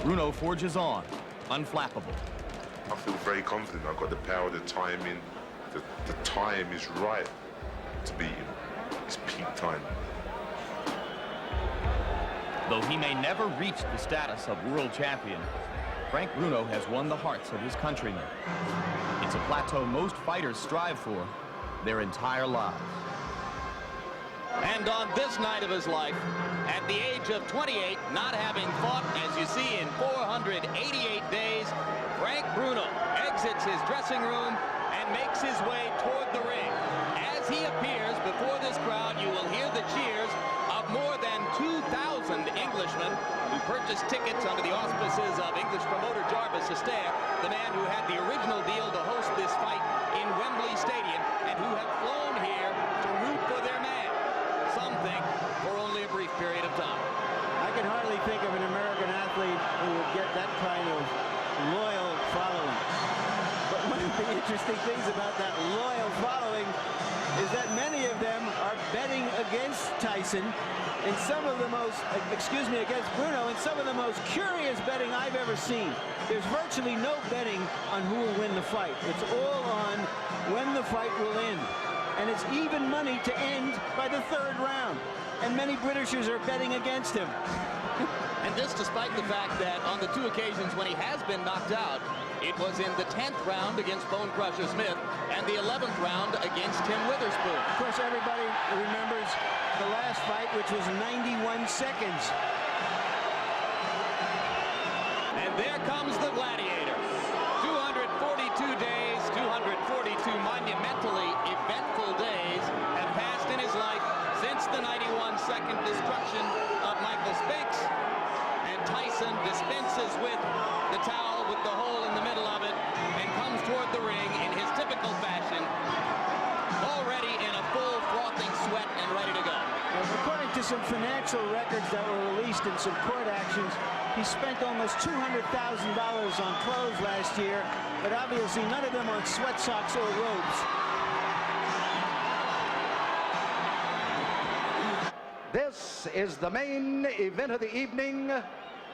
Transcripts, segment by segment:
Bruno forges on, unflappable. I feel very confident. I've got the power, the timing. The time is right to beat him. It's peak time. Though he may never reach the status of world champion, Frank Bruno has won the hearts of his countrymen. It's a plateau most fighters strive for their entire lives. And on this night of his life, at the age of 28, not having fought, as you see, in 488 days, Frank Bruno exits his dressing room and makes his way toward the ring. As he appears before this crowd, you will hear the cheers of more than 2,000 Englishmen who purchased tickets under the auspices of English promoter Jarvis Astaire, the man who had the original deal to host this fight in Wembley Stadium, and who have flown here to root for their man. Some think for only a brief period of time. I can hardly think of an American athlete who would get that kind of loyal following. But one of the interesting things about that loyal following is that many of them are betting against Tyson in some of the most, against Bruno, in some of the most curious betting I've ever seen. There's virtually no betting on who will win the fight. It's all on when the fight will end. And it's even money to end by the third round. And many Britishers are betting against him. And this despite the fact that on the two occasions when he has been knocked out, it was in the 10th round against Bone Crusher Smith and the 11th round against Tim Witherspoon. Of course, everybody remembers the last fight, which was 91 seconds. And there comes the Gladiator. 242 days, 242 monumentally eventful days have passed in his life since the 91-second destruction of Michael Spinks. And Tyson dispenses with the towel with the hole in the middle of it and comes toward the ring in his typical fashion, already in a full frothing sweat and ready to go. According to some financial records that were released in some court actions, he spent almost $200,000 on clothes last year, but obviously none of them on sweat socks or robes. This is the main event of the evening.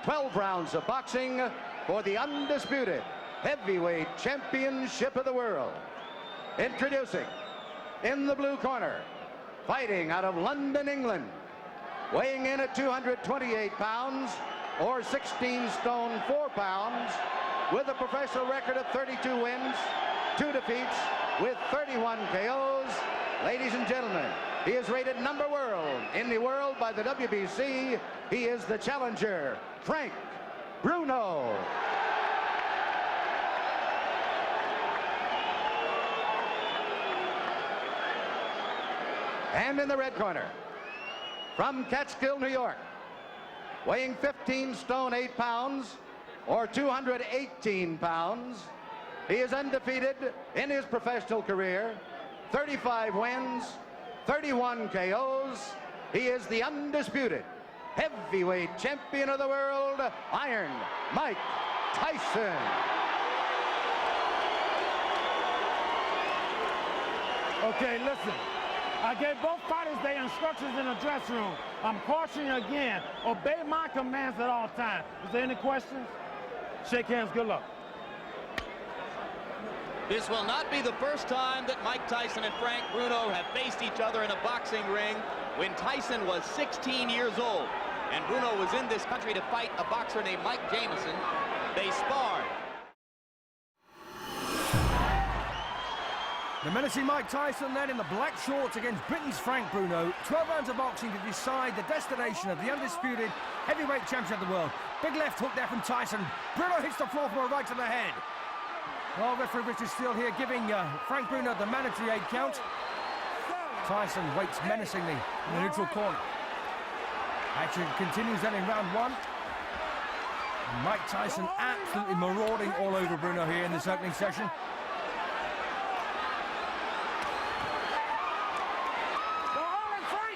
12 rounds of boxing for the undisputed heavyweight championship of the world. Introducing, in the blue corner, fighting out of London, England, weighing in at 228 pounds, or 16 stone 4 pounds, with a professional record of 32 wins, 2 defeats, with 31 KOs. Ladies and gentlemen, he is rated number world in the world by the WBC. He is the challenger, Frank Bruno. And in the red corner, from Catskill, New York, weighing 15 stone 8 pounds, or 218 pounds, he is undefeated in his professional career, 35 wins, 31 KOs. He is the undisputed heavyweight champion of the world, Iron Mike Tyson. Okay, listen. I gave both fighters their instructions in the dressing room. I'm cautioning you again. Obey my commands at all times. Is there any questions? Shake hands. Good luck. This will not be the first time that Mike Tyson and Frank Bruno have faced each other in a boxing ring. When Tyson was 16 years old and Bruno was in this country to fight a boxer named Mike Jameson, they sparred. The menacing Mike Tyson then in the black shorts against Britain's Frank Bruno. 12 rounds of boxing to decide the destination of the undisputed heavyweight champion of the world. Big left hook there from Tyson. Bruno hits the floor from a right to the head. Well, referee Richard Steele here giving Frank Bruno the mandatory 8 count. Tyson waits menacingly in the neutral corner. Action continues then in round 1. And Mike Tyson absolutely marauding all over Bruno here in this opening session.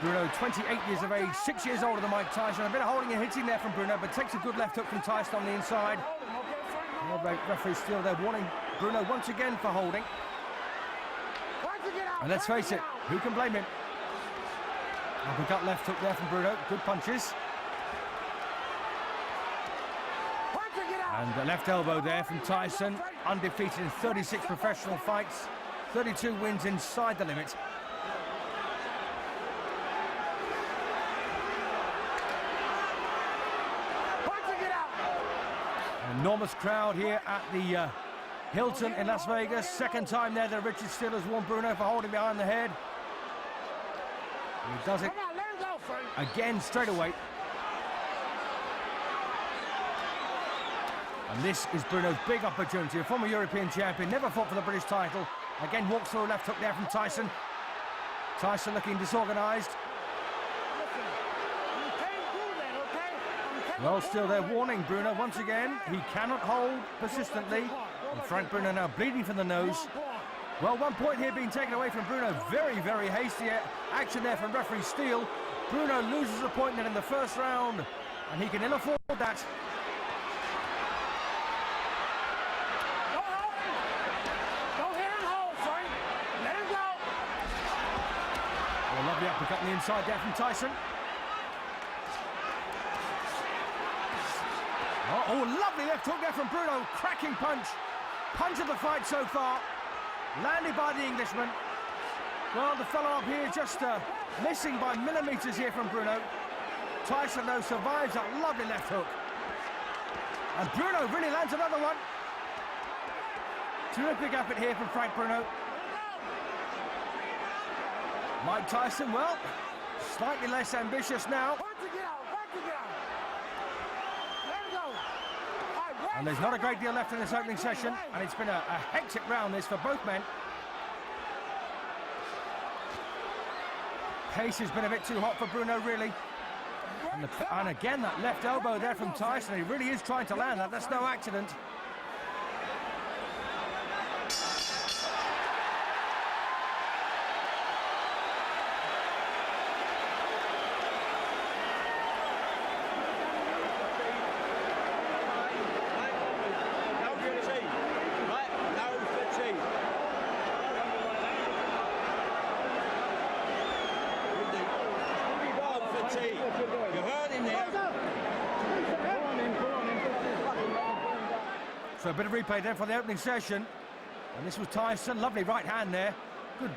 Bruno, 28 years of age, 6 years older than Mike Tyson. A bit of holding and hitting there from Bruno, but takes a good left hook from Tyson on the inside. Referee Steele there warning Bruno once again for holding. And let's face it, who can blame him? Uppercut left hook there from Bruno. Good punches. And the left elbow there from Tyson, undefeated in 36 professional fights, 32 wins inside the limit. An enormous crowd here at the Hilton in Las Vegas. Second time there that Richard Steele has warned Bruno for holding behind the head. He does it again straight away. And this is Bruno's big opportunity. A former European champion, never fought for the British title. Again, walks through a left hook there from Tyson. Tyson looking disorganised. Well, still they're warning Bruno once again. He cannot hold persistently. And Frank Bruno now bleeding from the nose. Well, 1 point here being taken away from Bruno. Very, very hasty action there from referee Steele. Bruno loses a point then in the first round, and he can ill afford that. Lovely uppercut on the inside there from Tyson. Oh, lovely left hook there from Bruno. Cracking punch. Punch of the fight so far. Landed by the Englishman. Well, the fellow up here just missing by millimetres here from Bruno. Tyson, though, survives that lovely left hook. And Bruno really lands another one. Terrific effort here from Frank Bruno. Mike Tyson, well, slightly less ambitious now. And there's not a great deal left in this opening session, and it's been a hectic round this for both men. Pace has been a bit too hot for Bruno, really. And again, that left elbow there from Tyson. He really is trying to land that. That's no accident. So a bit of replay there for the opening session. And this was Tyson. Lovely right hand there. Good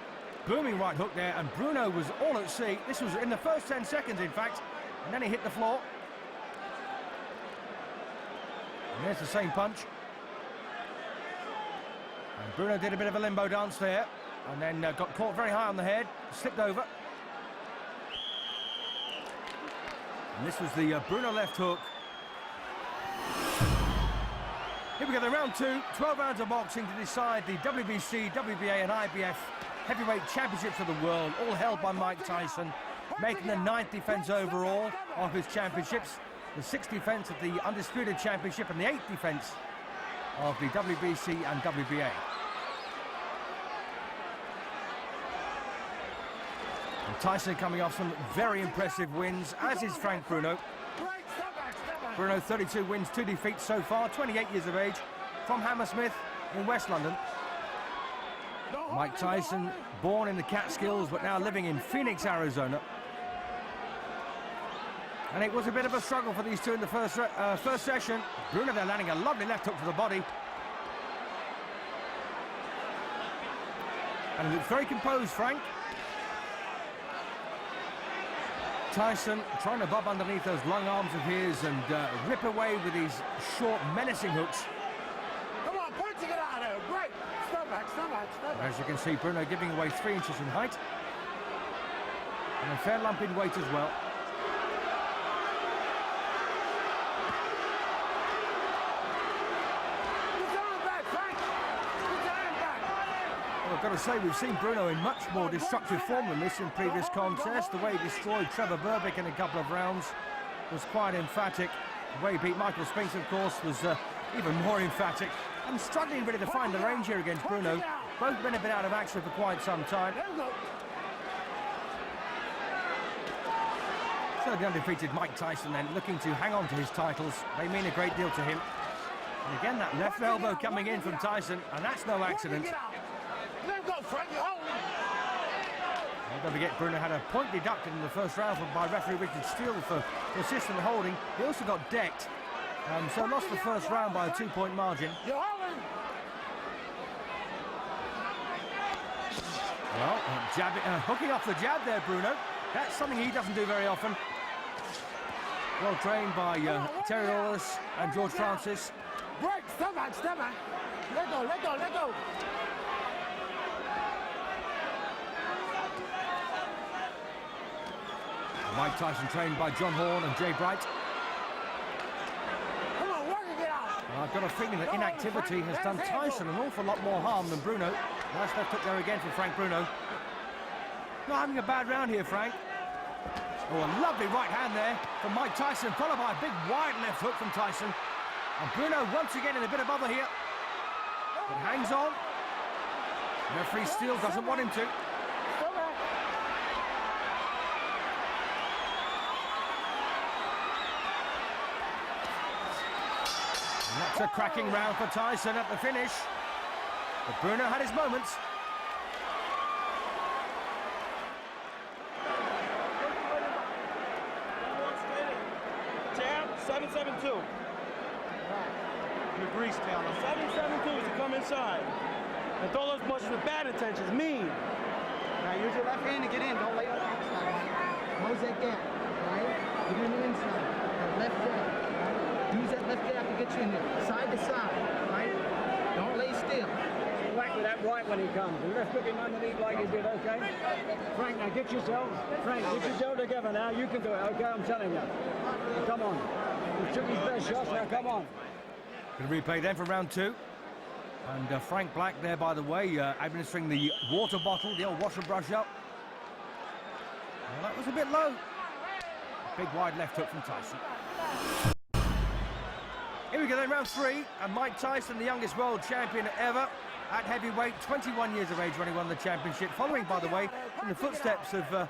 booming right hook there. And Bruno was all at sea. This was in the first 10 seconds, in fact. And then he hit the floor. And there's the same punch. And Bruno did a bit of a limbo dance there. And then got caught very high on the head. Slipped over. And this was the Bruno left hook. Here we go, the round two, 12 rounds of boxing to decide the WBC, WBA and IBF heavyweight championships of the world, all held by Mike Tyson, making the 9th defence overall of his championships, the 6th defence of the Undisputed Championship and the 8th defence of the WBC and WBA. And Tyson coming off some very impressive wins, as is Frank Bruno. Bruno, 32 wins, 2 defeats so far, 28 years of age, from Hammersmith in West London. Mike Tyson, born in the Catskills, but now living in Phoenix, Arizona. And it was a bit of a struggle for these two in the first session. Bruno there landing a lovely left hook to the body. And he looks very composed, Frank. Tyson trying to bob underneath those long arms of his and rip away with these short, menacing hooks. Come on, point to get out of there. Great. Step back, step back, step back. As you can see, Bruno giving away 3 inches in height. And a fair lump in weight as well. I've got to say, we've seen Bruno in much more destructive form than this in previous contests. The way he destroyed Trevor Berbick in a couple of rounds was quite emphatic. The way he beat Michael Spinks, of course, was even more emphatic. And struggling really to find the range here against Bruno. Both men have been out of action for quite some time. So the undefeated Mike Tyson then looking to hang on to his titles. They mean a great deal to him. And again, that left elbow coming in from Tyson, and that's no accident. Don't forget, Bruno had a point deducted in the first round by referee Richard Steele for persistent holding. He also got decked So lost the first round by a 2-point margin. Well, hooking off the jab there, Bruno. That's something he doesn't do very often. Well trained by Terry Orlis and George Francis. Break, step back, step back. Let go, let go, let go. Mike Tyson trained by John Horn and Jay Bright. Come on, work and get out. I've got a feeling that inactivity has done Tyson an awful lot more harm than Bruno. Nice left hook there again for Frank Bruno. Not having a bad round here, Frank. Oh, a lovely right hand there from Mike Tyson, followed by a big wide left hook from Tyson. And Bruno once again in a bit of bother here. But hangs on. Referee still doesn't want him to. And that's a cracking round for Tyson at the finish. But Bruno had his moments. Jab, 7-7-2. Your grease talent. 7-7-2 is to come inside. And don't look much of the bad intentions. Mean. Now use your left hand to get in. Don't lay on the outside. Close that gap. Right? Get in the inside. That left jab. Right? Use that left jab to get you in there. Side to side. Right? Don't lay still. Whack with that right when he comes. The left hook him underneath like you did, okay? Frank, now get yourself together now. You can do it, okay? I'm telling you. Come on. You took his best shots, now come on. Going to replay then for round two. And Frank Black there, by the way, administering the water bottle, the old wash and brush up. Well, that was a bit low. Big wide left hook from Tyson. Here we go then, round three. And Mike Tyson, the youngest world champion ever at heavyweight, 21 years of age when he won the championship. Following, by the way, in the footsteps of a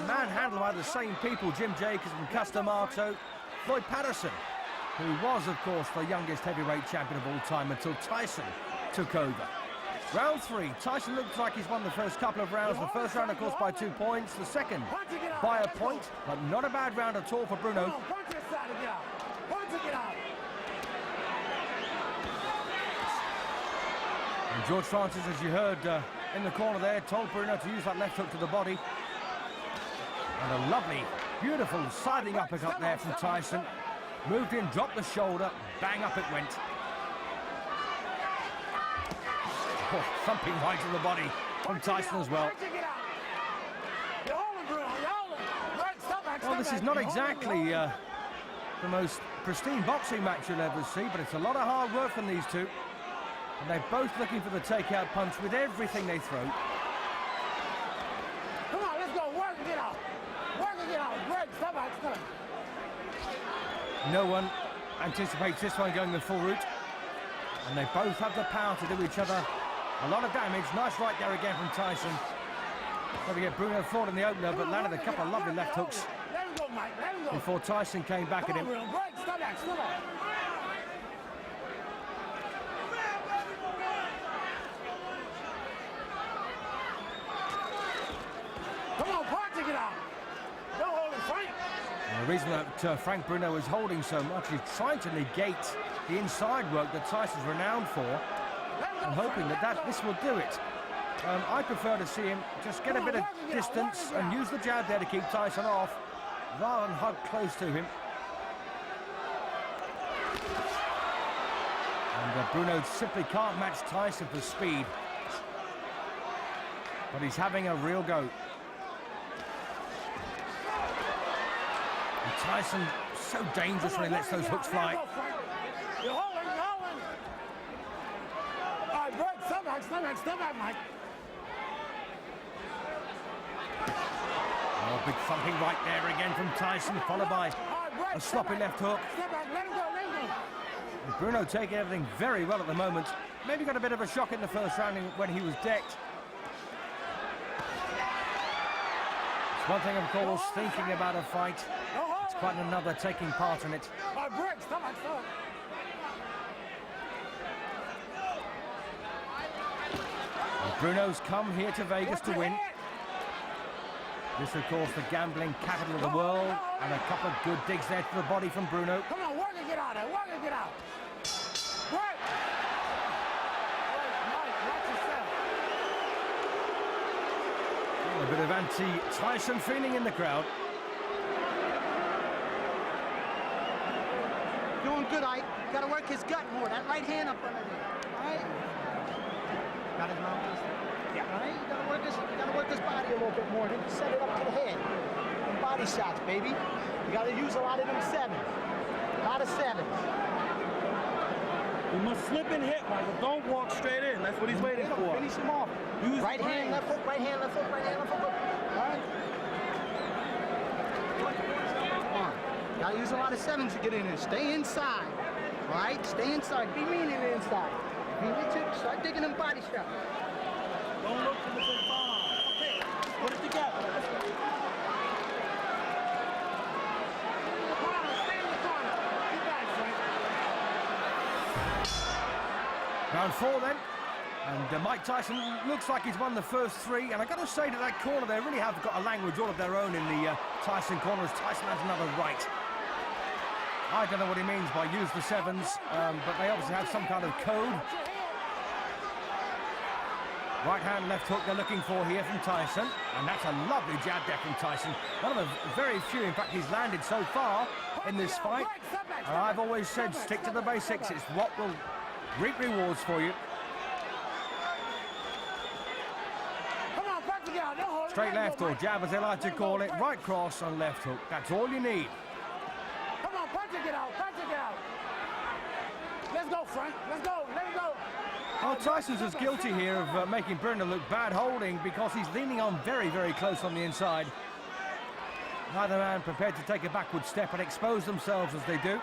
man handled by the same people, Jim Jacobs and Custamato, Floyd Patterson, who was, of course, the youngest heavyweight champion of all time until Tyson took over. Round three. Tyson looks like he's won the first couple of rounds. The first round, of course, by 2 points. The second by a point, but not a bad round at all for Bruno. And George Francis, as you heard in the corner there, told Bruno to use that left hook to the body. And a lovely, beautiful siding uppercut there from Tyson. Moved in, dropped the shoulder, bang up it went. Oh, thumping right to the body from Tyson as well. Well, this is not exactly the most pristine boxing match you'll ever see, but it's a lot of hard work from these two. And they're both looking for the takeout punch with everything they throw. Come on, let's go. Work and get out. Work and get out. Great. Stop back. Stop. No one anticipates this one going the full route. And they both have the power to do each other a lot of damage. Nice right there again from Tyson. Trying to get Bruno forward in the opener, but landed a couple of lovely left hooks before Tyson came back at him. Stop back. Stop back. Come on, punch and get out. Don't hold it, Frank. And the reason that Frank Bruno is holding so much is trying to negate the inside work that Tyson's renowned for, and hoping that this will do it. I prefer to see him just get a bit of distance and use the jab there to keep Tyson off, rather than hug close to him. And Bruno simply can't match Tyson for speed. But he's having a real go. And Tyson, so dangerous when he lets those hooks fly. You're holding, you're holding. All right, Brett, step back, Mike. Oh, big thumping right there again from Tyson, followed by a sloppy left hook. Step back, let him go, let him go. And Bruno taking everything very well at the moment. Maybe got a bit of a shock in the first round when he was decked. It's one thing, of course, thinking about a fight. It's quite another taking part in it. All right, Brett, stop back, stop. And Bruno's come here to Vegas to win. This, of course, the gambling capital of the world, and a couple of good digs there to the body from Bruno. Come on, work and get out there. Work and get out. Work. Watch yourself. A bit of anti-Tyson feeling in the crowd. Doing good, Ike. Got to work his gut more. That right hand up under there. All right? Got his mouth this way. Yeah. All right? You got to work his body a little bit more. Then set it up to the head. Them body shots, baby. You got to use a lot of them sevens. A lot of sevens. You must slip and hit, Michael. Don't walk straight in. That's what he's waiting for. Finish him off. Use right hand, left hook, right hand, left hook, right hand, left hook. All right? Come on. Gotta use a lot of sevens to get in there. Stay inside. All right? Stay inside. Be mean in the inside. Be Richard. Start digging them body shots. Don't look for the big bomb. Okay. Put it together. Round 4 then, and Mike Tyson looks like he's won the first 3, and I got to say that corner, they really have got a language all of their own in the Tyson corner, as Tyson has another right. I don't know what he means by use the sevens, but they obviously have some kind of code. Right hand, left hook they're looking for here from Tyson, and that's a lovely jab there from Tyson. One of the very few, in fact, he's landed so far in this fight. And I've always said, stick to the basics, it's what will reap rewards for you. Straight left, or jab as they like to call it, right cross on left hook. That's all you need. Come on, punch it, get out, punch it, get out. Let's go, Frank, let's go, let's go. Well, Tyson's as guilty here of making Bruno look bad holding, because he's leaning on very, very close on the inside. Neither man prepared to take a backward step and expose themselves as they do.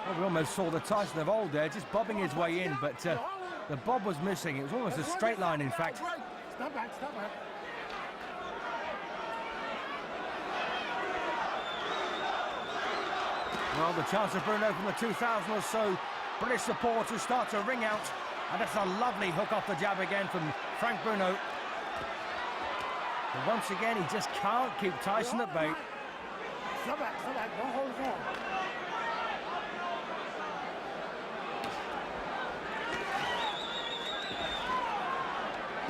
Well, we almost saw the Tyson of old there, just bobbing his way in, but the bob was missing. It was almost a straight line, in fact. Stop back, stop back. Well, the chance of Bruno from the 2,000 or so British supporters start to ring out, and that's a lovely hook off the jab again from Frank Bruno. But once again, he just can't keep Tyson at bay. Stop back, don't hold his arm.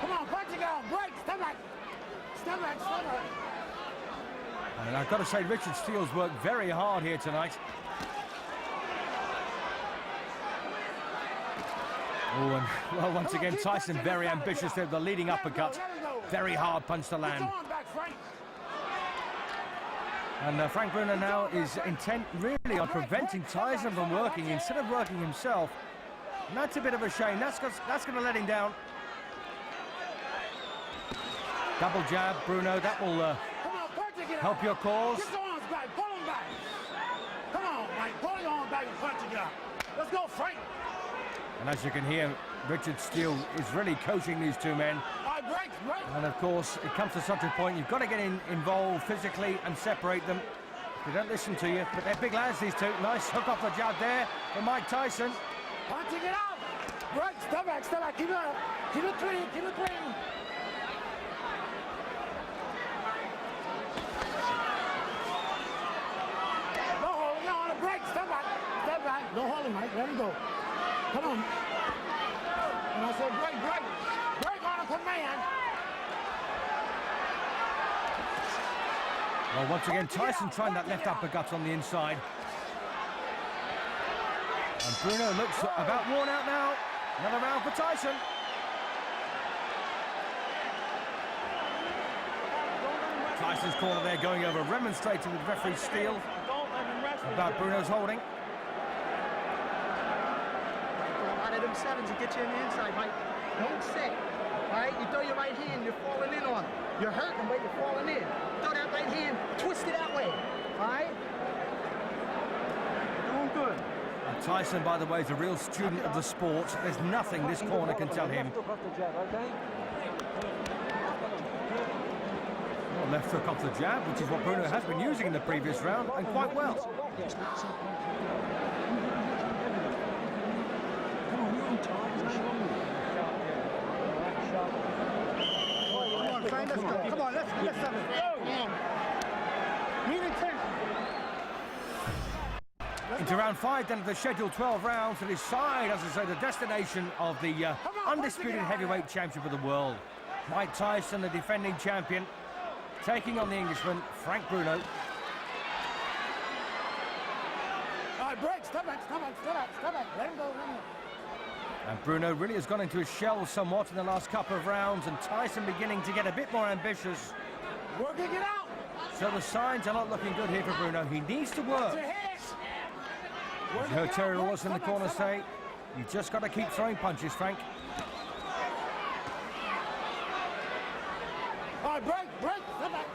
Come on, punch it out, break, step back. Step back, step back. And I've got to say, Richard Steele's worked very hard here tonight. Oh, and well, once again, Tyson very ambitious there, the leading uppercut. Very hard punch to land. And Frank Bruno now is intent really on preventing Tyson from working instead of working himself. And that's a bit of a shame. That's going to let him down. Double jab, Bruno. That will help your cause. Get your arms back, pull them back. Come on, Mike, pull your arms back and punch it out. Let's go, Frank. And as you can hear, Richard Steele is really coaching these two men. Break. And of course, it comes to such a point, you've got to get involved physically and separate them. They don't listen to you, but they're big lads, these two. Nice hook off the jab there for Mike Tyson. Punching it out. Break, step back, keep it up. Keep it clean, keep it clean. Don't hold him, no, on the break, step back. Don't hold him, Mike, let him go. Come on. And I said, break on a command. Well, once again, Tyson trying that left uppercut on the inside. And Bruno looks about worn out now. Another round for Tyson. Tyson's corner there going over, remonstrating with referee Steele about Bruno's holding. Them sevens to get you in the inside, Mike. Don't sit. All right? You throw your right hand, you're falling in on it. You're hurting, but you're falling in. Throw that right hand, twist it that way. All right? Doing good. And Tyson, by the way, is a real student of the sport. There's nothing this corner can tell him. Well, left hook off the jab, which is what Bruno has been using in the previous round, and quite well. Frank, let's go. Come on, let's have it. Mean intent. Into round 5 then of the scheduled 12 rounds to decide, as I say, the destination of the undisputed heavyweight championship of the world. Mike Tyson, the defending champion, taking on the Englishman, Frank Bruno. All right, break. Step back. Let him go. And Bruno really has gone into his shell somewhat in the last couple of rounds, and Tyson beginning to get a bit more ambitious. Working it out. So the signs are not looking good here for Bruno. He needs to work. As you heard Terry Wallace in the corner say, you just got to keep throwing punches, Frank. All right, break. Step back.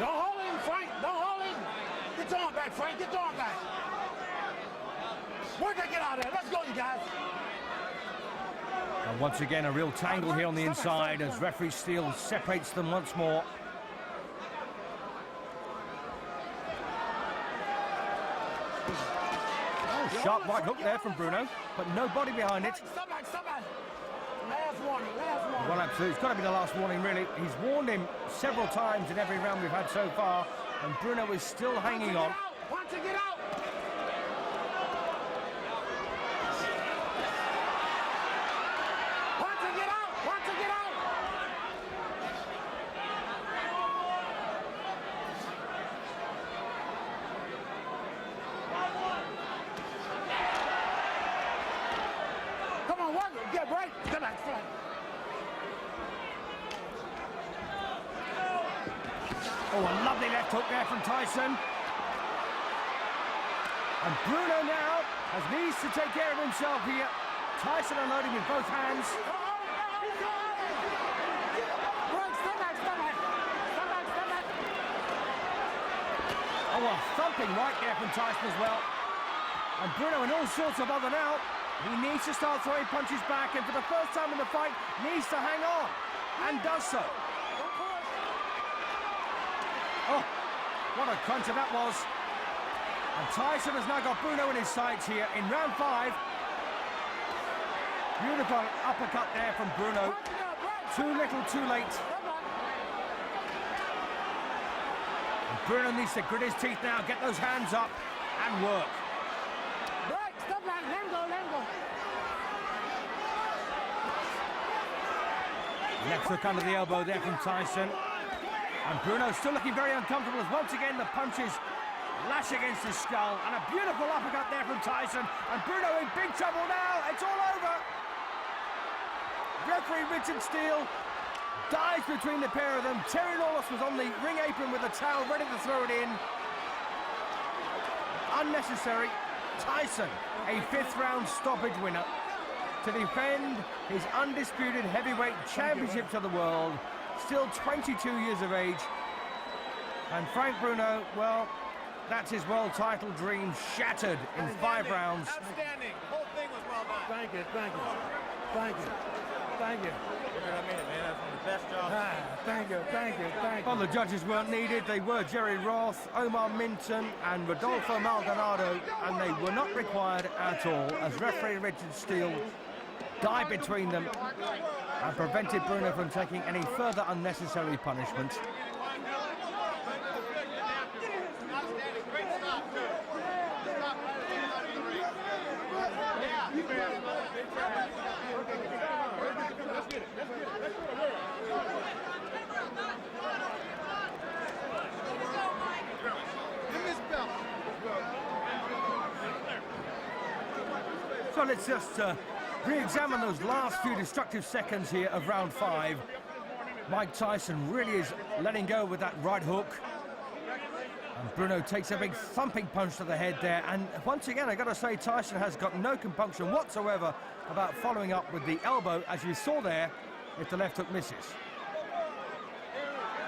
Don't hold him, Frank. Don't hold him. Get your arm back, Frank. Get your arm back. Work that, get out of there. Let's go, you guys. And once again, a real tangle here on the inside as referee Steele separates them once more. Sharp right hook there from Bruno, but no body behind it. Stop back. Last warning. Well, absolutely. It's got to be the last warning, really. He's warned him several times in every round we've had so far, and Bruno is still hanging on. Want to get out. Oh, a lovely left hook there from Tyson. And Bruno now needs to take care of himself here. Tyson unloading with both hands. Oh, a thumping right there from Tyson as well. And Bruno in all sorts of other now. He needs to start throwing punches back, and for the first time in the fight, needs to hang on, and does so. Oh, what a cruncher that was. And Tyson has now got Bruno in his sights here in round 5. Beautiful uppercut there from Bruno. Too little, too late. And Bruno needs to grit his teeth now, get those hands up, and work. Left hook under the elbow there from Tyson. And Bruno still looking very uncomfortable as once again the punches lash against his skull. And a beautiful uppercut there from Tyson. And Bruno in big trouble now. It's all over. Referee Richard Steele dives between the pair of them. Terry Lawless was on the ring apron with a towel ready to throw it in. Unnecessary. Tyson, a 5th round stoppage winner, to defend his undisputed heavyweight championships of the world, still 22 years of age. And Frank Bruno, well, that's his world title dream shattered in 5 rounds. Outstanding. The whole thing was well done. Thank you. I mean it, man. That's one of the best jobs. Thank you. Well, the judges weren't needed. They were Jerry Roth, Omar Minton and Rodolfo Maldonado, and they were not required at all, as referee Richard Steele dived between them and prevented Bruno from taking any further unnecessary punishment. So let's just re-examine those last few destructive seconds here of round 5. Mike Tyson really is letting go with that right hook. And Bruno takes a big thumping punch to the head there. And once again, I've got to say, Tyson has got no compunction whatsoever about following up with the elbow, as you saw there, if the left hook misses.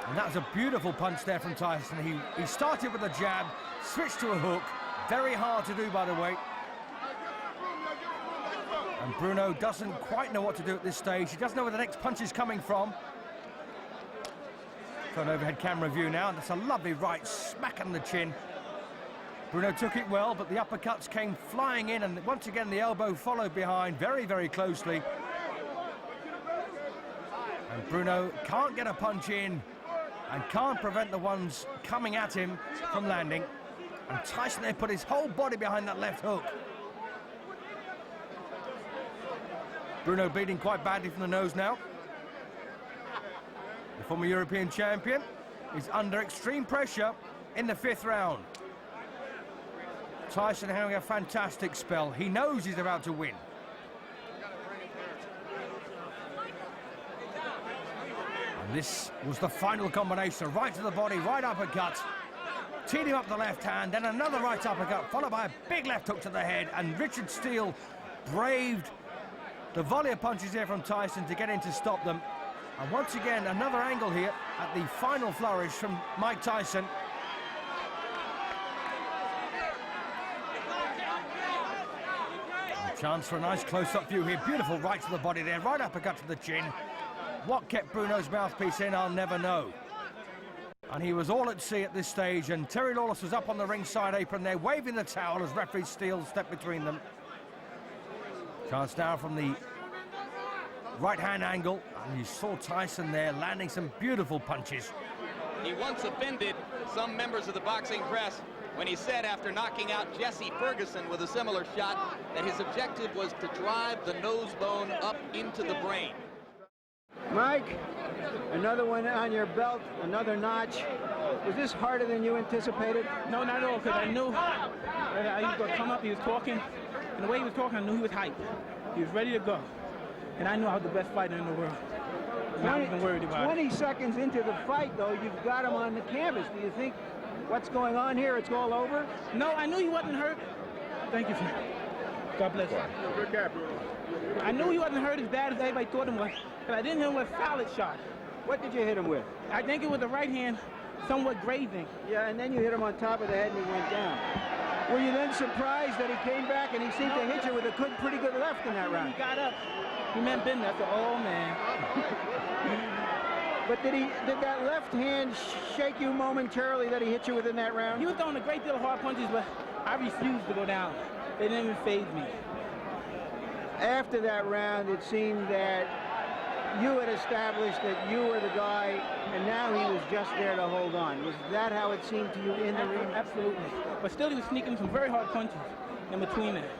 And that was a beautiful punch there from Tyson. He started with a jab, switched to a hook. Very hard to do, by the way. And Bruno doesn't quite know what to do at this stage. He doesn't know where the next punch is coming from. So an overhead camera view now. That's a lovely right smack on the chin. Bruno took it well, but the uppercuts came flying in, and once again the elbow followed behind very, very closely. And Bruno can't get a punch in and can't prevent the ones coming at him from landing. And Tyson there put his whole body behind that left hook. Bruno bleeding quite badly from the nose now. The former European champion is under extreme pressure in the 5th round. Tyson having a fantastic spell. He knows he's about to win. And this was the final combination. Right to the body, right uppercut. Teed him up the left hand, then another right uppercut, followed by a big left hook to the head. And Richard Steele braved the volley of punches here from Tyson to get in to stop them. And once again, another angle here at the final flourish from Mike Tyson. A chance for a nice close-up view here. Beautiful right to the body there, right uppercut to the chin. What kept Bruno's mouthpiece in, I'll never know. And he was all at sea at this stage, and Terry Lawless was up on the ringside apron there, waving the towel as referee Steele stepped between them. Chance now from the right-hand angle, and you saw Tyson there landing some beautiful punches. He once offended some members of the boxing press when he said, after knocking out Jesse Ferguson with a similar shot, that his objective was to drive the nose bone up into the brain. Mike, another one on your belt, another notch. Was this harder than you anticipated? No, not at all, because I knew that he was going to come up. He was talking, and the way he was talking, I knew he was hyped. He was ready to go. And I knew I was the best fighter in the world. And I wasn't worried about 20 seconds into the fight, though, you've got him on the canvas. Do you think what's going on here, it's all over? No, I knew he wasn't hurt. Thank you, sir. God bless you. Good guy, Bruno. I knew he wasn't hurt as bad as everybody thought him was, but I didn't hit him with a solid shot. What did you hit him with? I think it was the right hand, somewhat grazing. Yeah, and then you hit him on top of the head and he went down. Were you then surprised that he came back and he seemed to hit you with a pretty good left in that round? He got up. He meant business. I said, oh, man. But did that left hand shake you momentarily that he hit you with in that round? He was throwing a great deal of hard punches, but I refused to go down. They didn't even faze me. After that round, it seemed that you had established that you were the guy, and now he was just there to hold on. Was that how it seemed to you in the ring? Absolutely. But still, he was sneaking some very hard punches in between there.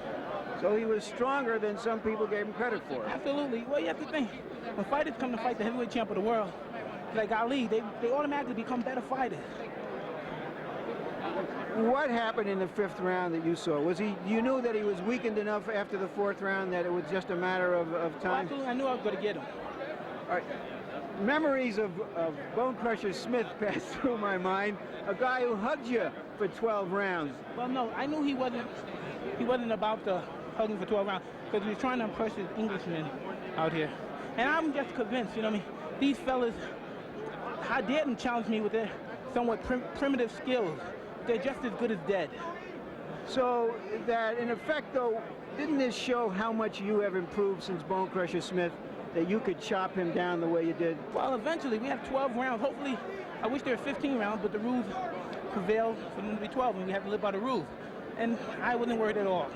So he was stronger than some people gave him credit for. Absolutely. Well, you have to think, when fighters come to fight the heavyweight champ of the world, like Ali, they automatically become better fighters. What happened in the 5th round that you saw? Was you knew that he was weakened enough after the 4th round that it was just a matter of time? Well, absolutely. I knew I was going to get him. All right. Memories of Bone Crusher Smith passed through my mind. A guy who hugged you for 12 rounds. Well, no, I knew he wasn't about to hug him for 12 rounds because he was trying to impress his Englishmen out here. And I'm just convinced, you know what I mean? These fellas, how dare them challenge me with their somewhat primitive skills. They're just as good as dead. So that, in effect, though, didn't this show how much you have improved since Bone Crusher Smith, that you could chop him down the way you did? Well, eventually, we have 12 rounds. Hopefully, I wish there were 15 rounds, but the rules prevail for them to be 12, and we have to live by the rules. And I wasn't worried at all.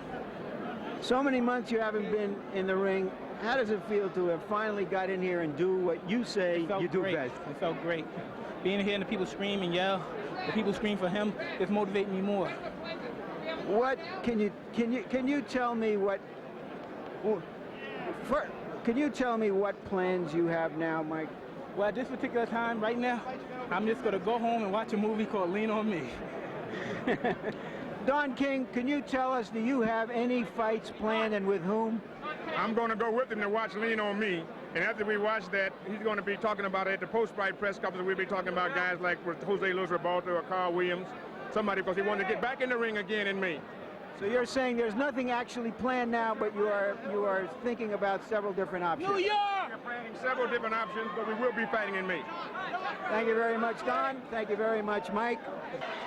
So many months you haven't been in the ring. How does it feel to have finally got in here and do what you say you do best? It felt great. Being here and the people scream and yell, the people scream for him, it's motivating me more. What can you tell me what? Can you tell me what plans you have now, Mike? Well, at this particular time, right now, I'm just going to go home and watch a movie called Lean on Me. Don King, can you tell us, do you have any fights planned and with whom? I'm going to go with him to watch Lean on Me. And after we watch that, he's going to be talking about it at the post-fight press conference. We'll be talking about guys like Jose Luis Rebalta or Carl Williams, somebody, because he wanted to get back in the ring again in May. So you're saying there's nothing actually planned now, but you are thinking about several different options. New York! We're planning several different options, but we will be fighting in May. Thank you very much, Don. Thank you very much, Mike.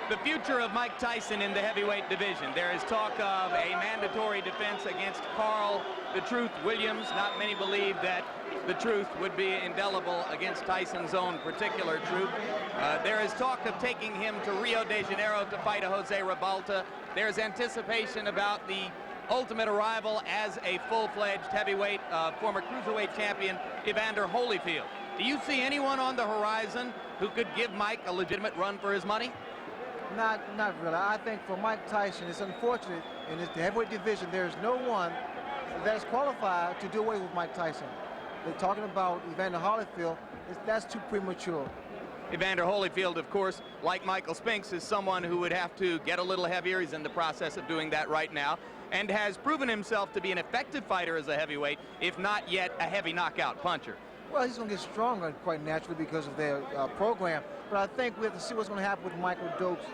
The future of Mike Tyson in the heavyweight division. There is talk of a mandatory defense against Carl "The Truth" Williams. Not many believe that The Truth would be indelible against Tyson's own particular Truth. There is talk of taking him to Rio de Janeiro to fight a Jose Ribalta. There's anticipation about the ultimate arrival as a full-fledged heavyweight, former cruiserweight champion, Evander Holyfield. Do you see anyone on the horizon who could give Mike a legitimate run for his money? Not really. I think for Mike Tyson, it's unfortunate in the heavyweight division, there's no one that's qualified to do away with Mike Tyson. They're talking about Evander Holyfield. That's too premature. Evander Holyfield, of course, like Michael Spinks, is someone who would have to get a little heavier. He's in the process of doing that right now, and has proven himself to be an effective fighter as a heavyweight, if not yet a heavy knockout puncher. Well, he's going to get stronger quite naturally because of their program. But I think we have to see what's going to happen with Michael Dokes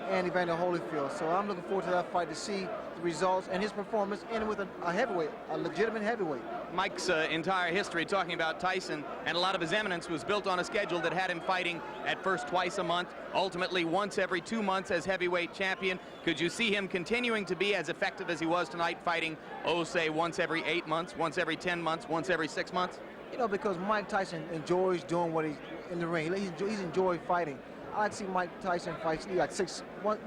and Evander Holyfield. So I'm looking forward to that fight to see the results and his performance, and with a heavyweight, a legitimate heavyweight. Mike's entire history, talking about Tyson, and a lot of his eminence, was built on a schedule that had him fighting at first twice a month, ultimately once every 2 months as heavyweight champion. Could you see him continuing to be as effective as he was tonight, fighting, say, once every 8 months, once every 10 months, once every 6 months? You know, because Mike Tyson enjoys doing what he's in the ring. He's enjoyed fighting. I'd see Mike Tyson fights like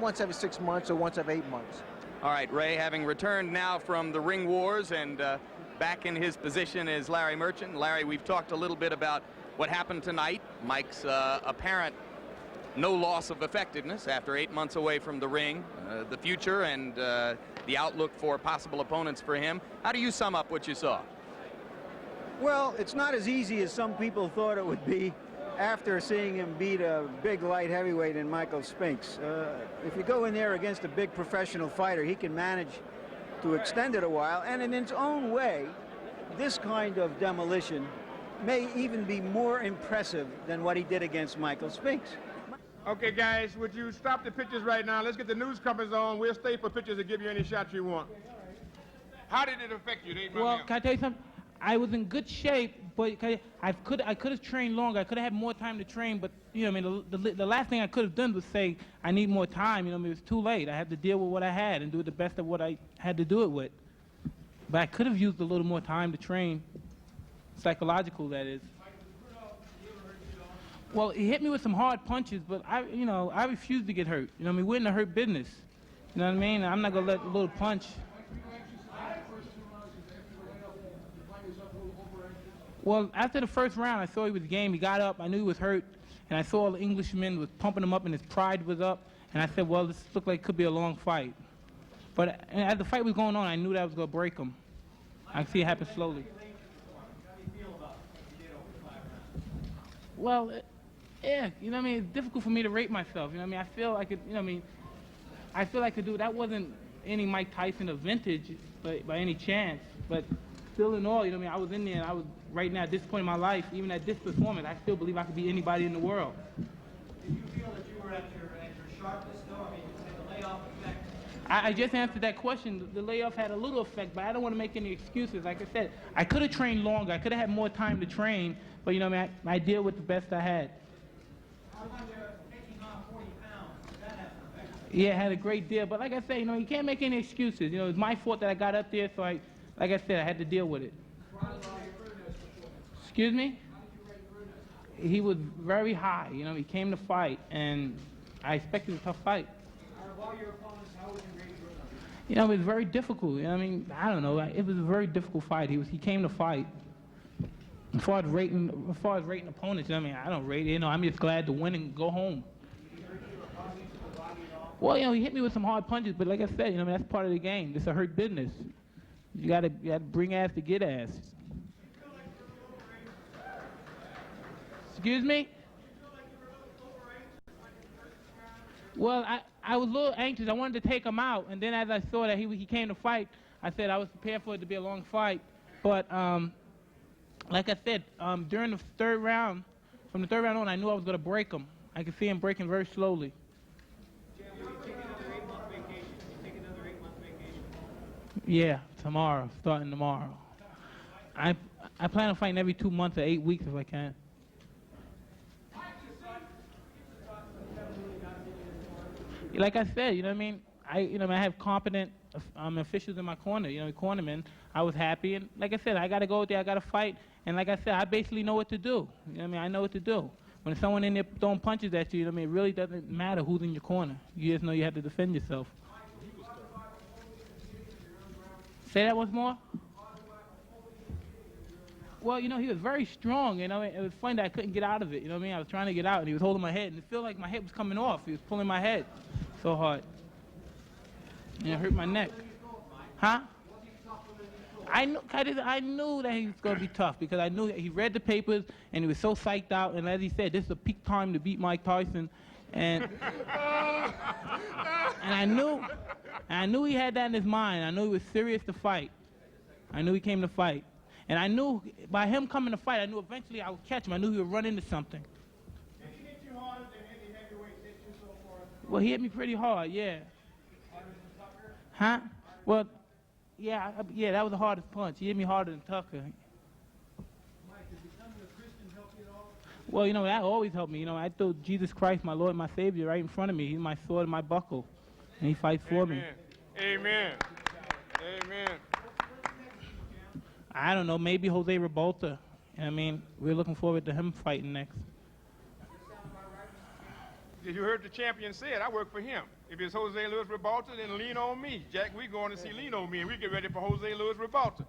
once every 6 months or once every 8 months. All right, Ray, having returned now from the ring wars and back in his position is Larry Merchant. Larry, we've talked a little bit about what happened tonight. Mike's apparent no loss of effectiveness after 8 months away from the ring, the future and the outlook for possible opponents for him. How do you sum up what you saw? Well, it's not as easy as some people thought it would be after seeing him beat a big light heavyweight in Michael Spinks. If you go in there against a big professional fighter, he can manage to extend it a while, and in its own way, this kind of demolition may even be more impressive than what he did against Michael Spinks. Okay, guys, would you stop the pictures right now? Let's get the news companies on. We'll stay for pictures and give you any shots you want. How did it affect you? Well, can I tell you something? I was in good shape, but I could have trained longer. I could have had more time to train, but you know, I mean, the last thing I could have done was say I need more time. You know, I mean, it was too late. I had to deal with what I had and do the best of what I had to do it with. But I could have used a little more time to train, psychological, that is. Well, he hit me with some hard punches, but I refused to get hurt. You know, I mean, we're in the hurt business. You know what I mean? I'm not gonna let a little punch. Well, after the first round, I saw he was game. He got up. I knew he was hurt. And I saw the Englishman was pumping him up and his pride was up. And I said, well, this looked like it could be a long fight. But as the fight was going on, I knew that I was going to break him. I could see it happen slowly. Well, yeah, you know what I mean? It's difficult for me to rate myself. You know what I mean? I feel I could, you know what I mean? I feel I could do, that wasn't any Mike Tyson of vintage by any chance. But still in all, you know what I mean? I was in there and I was, right now, at this point in my life, even at this performance, I still believe I could beat anybody in the world. Did you feel that you were at your sharpness, though? I mean, you said the layoff effect. I just answered that question. The layoff had a little effect, but I don't want to make any excuses. Like I said, I could have trained longer. I could have had more time to train, but you know, I mean, I deal with the best I had. How about taking on 40 pounds? Did that have an effect? Yeah, it had a great deal. But like I said, you know, you can't make any excuses. You know, it's my fault that I got up there, so like I said, I had to deal with it. Excuse me? He was very high. You know, he came to fight, and I expected a tough fight. Out of all your opponents, how would you rate Bruno? You know, it was very difficult. You know, I mean, I don't know. It was a very difficult fight. He came to fight. As far as rating opponents, you know, I mean, I don't rate. You know, I'm just glad to win and go home. Well, you know, he hit me with some hard punches, but like I said, you know, I mean, that's part of the game. It's a hurt business. You gotta bring ass to get ass. Excuse me? Well, I was a little anxious. I wanted to take him out, and then as I saw that he came to fight, I said I was prepared for it to be a long fight. But like I said, during the third round, from the third round on, I knew I was going to break him. I could see him breaking very slowly. Yeah, tomorrow, starting tomorrow. I plan on fighting every 2 months or 8 weeks if I can. Like I said, you know what I mean? I have competent officials in my corner, you know, cornermen. I was happy, and like I said, I got to go out there, I got to fight, and like I said, I basically know what to do. You know what I mean? I know what to do. when someone in there throwing punches at you, you know what I mean, it really doesn't matter who's in your corner. You just know you have to defend yourself. Say that once more? Well, you know, he was very strong, you know. It was funny that I couldn't get out of it, you know what I mean? I was trying to get out, and he was holding my head, and it felt like my head was coming off. He was pulling my head so hard. And it hurt my neck. Huh? I knew that he was going to be tough because I knew that he read the papers, and he was so psyched out, and as he said, this is a peak time to beat Mike Tyson. And I knew he had that in his mind. I knew he was serious to fight. I knew he came to fight. And I knew by him coming to fight, I knew eventually I would catch him. I knew he would run into something. Did he hit you harder than any heavyweight hit you so far? Well, he hit me pretty hard, yeah. Harder than Tucker? Huh? Well, yeah, that was the hardest punch. He hit me harder than Tucker. Mike, did becoming a Christian help you at all? Well, you know, that always helped me. You know, I threw Jesus Christ, my Lord, my Savior, right in front of me. He's my sword and my buckle. And he fights for me. Amen. Amen. I don't know, maybe Jose Revolta. I mean, we're looking forward to him fighting next. You heard the champion say it. I work for him. If it's Jose Luis Revolta, then lean on me. Jack, we going to see lean on me, and we get ready for Jose Luis Revolta.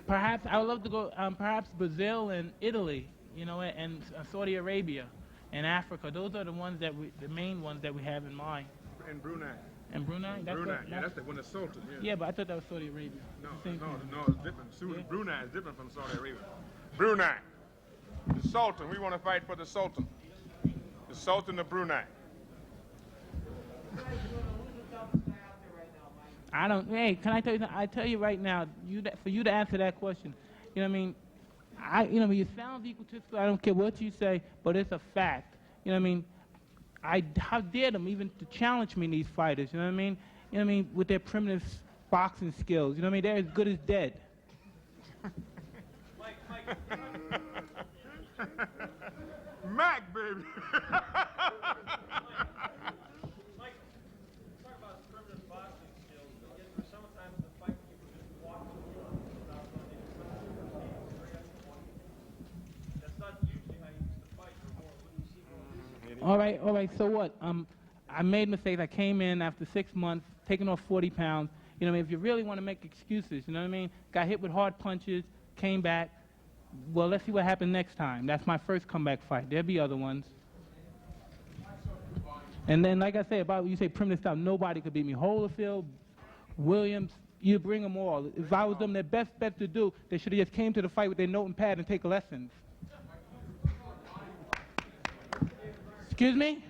Perhaps I would love to go. Perhaps Brazil and Italy, you know, and Saudi Arabia, and Africa. Those are the ones that the main ones that we have in mind. And Brunei. And Brunei? That's the one that's Sultan. Yeah, but I thought that was Saudi Arabia. No, it's different. Yeah. Brunei is different from Saudi Arabia. Brunei, the Sultan. We want to fight for the Sultan. The Sultan of Brunei. I don't. Hey, can I tell you something? I tell you right now, for you to answer that question, you know what I mean? You sound egotistical. I don't care what you say, but it's a fact. You know what I mean? How dare them even to challenge me, these fighters? You know what I mean? You know what I mean? With their primitive boxing skills. You know what I mean? They're as good as dead. Mac, baby. All right, so what? I made mistakes. I came in after 6 months, taking off 40 pounds. You know what I mean? If you really want to make excuses, you know what I mean? Got hit with hard punches, came back. Well, let's see what happens next time. That's my first comeback fight. There'll be other ones. And then, like I say, about you say primitive style, nobody could beat me. Holyfield, Williams, you bring them all. If I was them, their best bet to do, they should have just came to the fight with their note and pad and take lessons. Excuse me?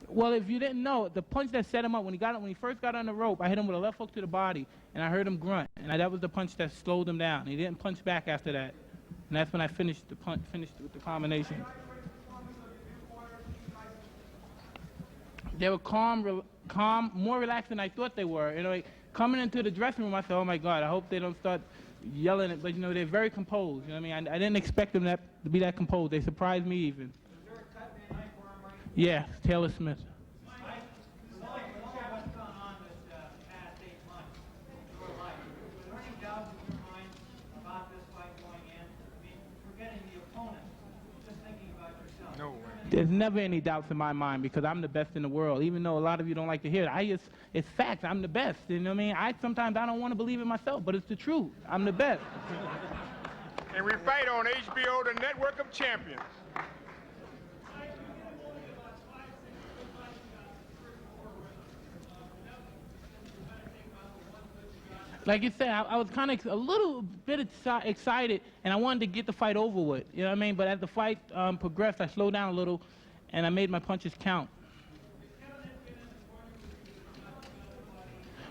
Well, if you didn't know, the punch that set him up when he first got on the rope, I hit him with a left hook to the body, and I heard him grunt, and that was the punch that slowed him down. He didn't punch back after that, and that's when I finished with the combination. They were calm, more relaxed than I thought they were. You know, coming into the dressing room, I said, "Oh my God, I hope they don't start yelling it." But you know, they're very composed. You know what I mean? I didn't expect them to be that composed. They surprised me even. Yeah, Taylor Smith. There's never any doubts in my mind because I'm the best in the world, even though a lot of you don't like to hear it. It's facts. I'm the best. You know what I mean? Sometimes I don't want to believe it myself, but it's the truth. I'm the best. And we fight on HBO, the network of champions. Like you said, I was kind of a little bit excited, and I wanted to get the fight over with. You know what I mean? But as the fight progressed, I slowed down a little, and I made my punches count.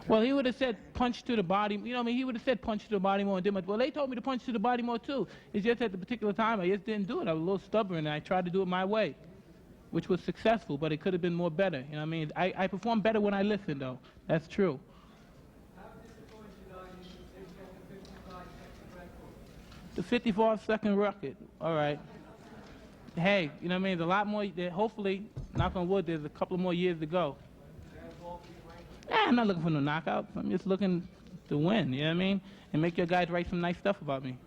Well, he would have said punch to the body. You know what I mean? He would have said punch to the body more and did much. Well, they told me to punch to the body more, too. It's just at the particular time, I just didn't do it. I was a little stubborn, and I tried to do it my way, which was successful, but it could have been more better. You know what I mean? I perform better when I listen, though. That's true. The 54-second record. All right. Hey, you know what I mean? There's a lot more. Hopefully, knock on wood, there's a couple more years to go. I'm not looking for no knockouts. I'm just looking to win, you know what I mean? And make your guys write some nice stuff about me.